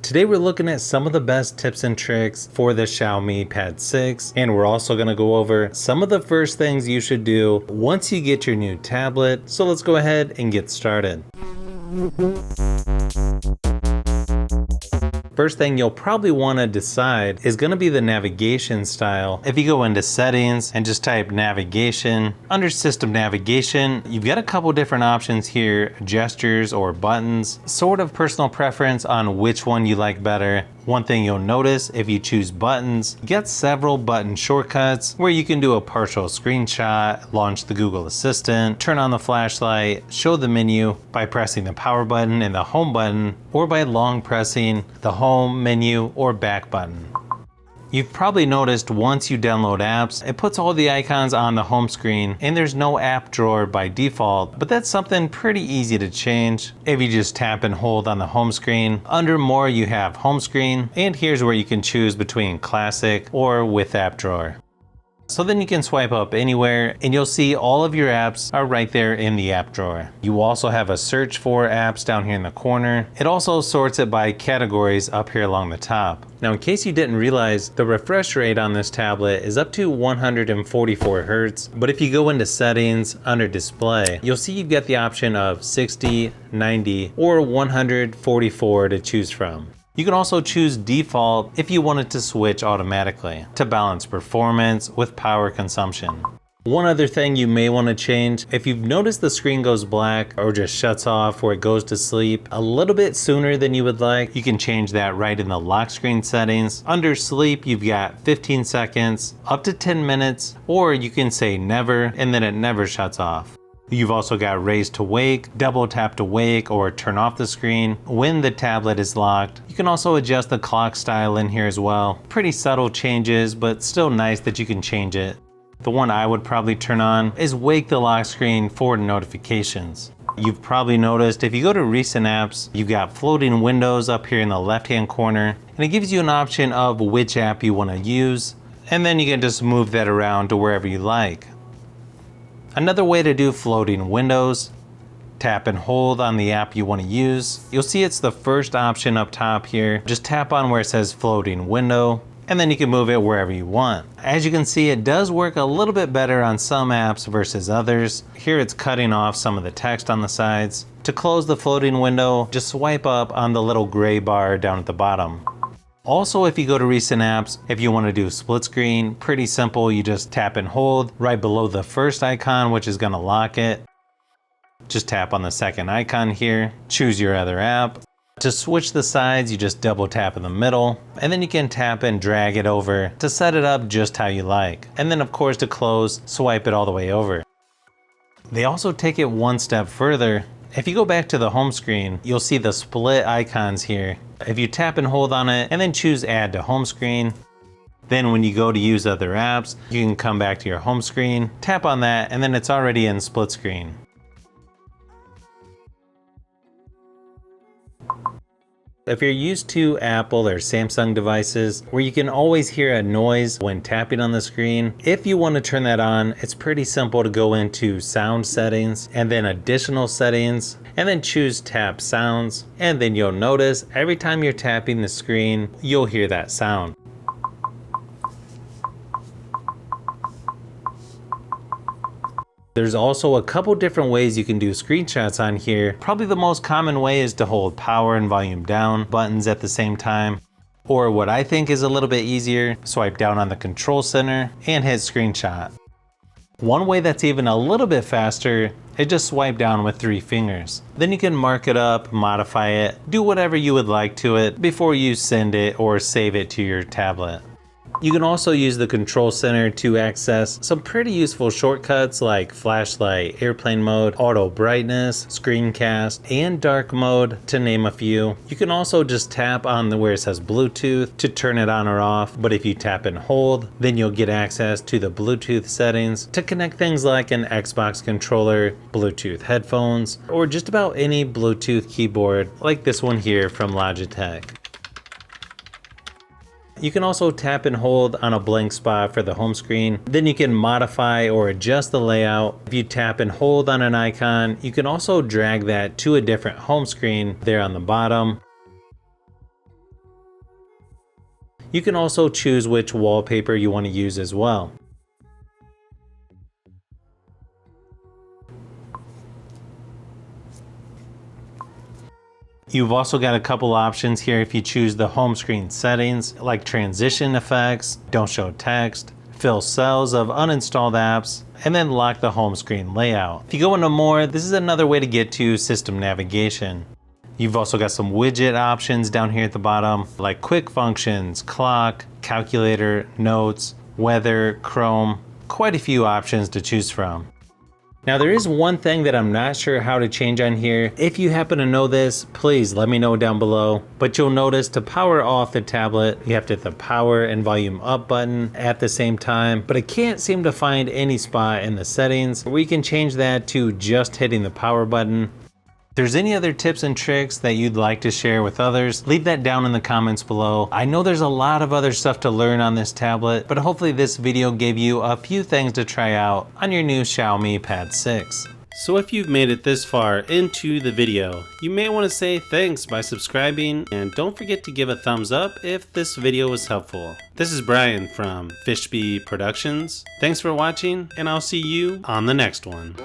Today we're looking at some of the best tips and tricks for the Xiaomi Pad 6, and we're also going to go over some of the first things you should do once you get your new tablet. So let's go ahead and get started. First thing you'll probably want to decide is going to be the navigation style. If you go into settings and just type navigation, under system navigation, you've got a couple different options here, gestures or buttons, sort of personal preference on which one you like better. One thing you'll notice if you choose buttons, you get several button shortcuts where you can do a partial screenshot, launch the Google Assistant, turn on the flashlight, show the menu by pressing the power button and the home button, or by long pressing the home, menu, or back button. You've probably noticed once you download apps, it puts all the icons on the home screen and there's no app drawer by default, but that's something pretty easy to change. If you just tap and hold on the home screen, under more you have home screen, and here's where you can choose between classic or with app drawer. So then you can swipe up anywhere and you'll see all of your apps are right there in the app drawer. You also have a search for apps down here in the corner. It also sorts it by categories up here along the top. Now, in case you didn't realize, the refresh rate on this tablet is up to 144 Hz, but if you go into settings under display, you'll see you've got the option of 60, 90, or 144 to choose from. You can also choose default if you wanted to switch automatically to balance performance with power consumption. One other thing you may want to change, if you've noticed the screen goes black or just shuts off or it goes to sleep a little bit sooner than you would like, you can change that right in the lock screen settings. Under sleep, you've got 15 seconds, up to 10 minutes, or you can say never and then it never shuts off. You've also got raise to wake, double tap to wake, or turn off the screen when the tablet is locked. You can also adjust the clock style in here as well. Pretty subtle changes, but still nice that you can change it. The one I would probably turn on is wake the lock screen for notifications. You've probably noticed if you go to recent apps, you've got floating windows up here in the left-hand corner, and it gives you an option of which app you want to use, and then you can just move that around to wherever you like. Another way to do floating windows, tap and hold on the app you want to use. You'll see it's the first option up top here. Just tap on where it says floating window, and then you can move it wherever you want. As you can see, it does work a little bit better on some apps versus others. Here it's cutting off some of the text on the sides. To close the floating window, just swipe up on the little gray bar down at the bottom. Also, if you go to recent apps, if you want to do split screen, pretty simple. You just tap and hold right below the first icon, which is going to lock it. Just tap on the second icon here, choose your other app. To switch the sides, you just double tap in the middle, and then you can tap and drag it over to set it up just how you like. And then of course to close, swipe it all the way over. They also take it one step further. If you go back to the home screen, you'll see the split icons here. If you tap and hold on it and then choose add to home screen, then when you go to use other apps, you can come back to your home screen, tap on that, and then it's already in split screen. If you're used to Apple or Samsung devices where you can always hear a noise when tapping on the screen, if you want to turn that on, it's pretty simple to go into sound settings and then additional settings and then choose tap sounds, and then you'll notice every time you're tapping the screen, you'll hear that sound. There's also a couple different ways you can do screenshots on here. Probably the most common way is to hold power and volume down buttons at the same time. Or what I think is a little bit easier, swipe down on the control center and hit screenshot. One way that's even a little bit faster is just swipe down with 3 fingers. Then you can mark it up, modify it, do whatever you would like to it before you send it or save it to your tablet. You can also use the control center to access some pretty useful shortcuts like flashlight, airplane mode, auto brightness, screencast, and dark mode, to name a few. You can also just tap on where it says Bluetooth to turn it on or off, but if you tap and hold, then you'll get access to the Bluetooth settings to connect things like an Xbox controller, Bluetooth headphones, or just about any Bluetooth keyboard like this one here from Logitech. You can also tap and hold on a blank spot for the home screen. Then you can modify or adjust the layout. If you tap and hold on an icon, you can also drag that to a different home screen there on the bottom. You can also choose which wallpaper you want to use as well. You've also got a couple options here if you choose the home screen settings, like transition effects, don't show text, fill cells of uninstalled apps, and then lock the home screen layout. If you go into more, this is another way to get to system navigation. You've also got some widget options down here at the bottom, like quick functions, clock, calculator, notes, weather, Chrome, quite a few options to choose from. Now there is one thing that I'm not sure how to change on here. If you happen to know this, please let me know down below. But you'll notice to power off the tablet, you have to hit the power and volume up button at the same time. But I can't seem to find any spot in the settings where we can change that to just hitting the power button. If there's any other tips and tricks that you'd like to share with others, leave that down in the comments below. I know there's a lot of other stuff to learn on this tablet, but hopefully this video gave you a few things to try out on your new Xiaomi Pad 6. So if you've made it this far into the video, you may want to say thanks by subscribing, and don't forget to give a thumbs up if this video was helpful. This is Brian from FishBee Productions. Thanks for watching, and I'll see you on the next one.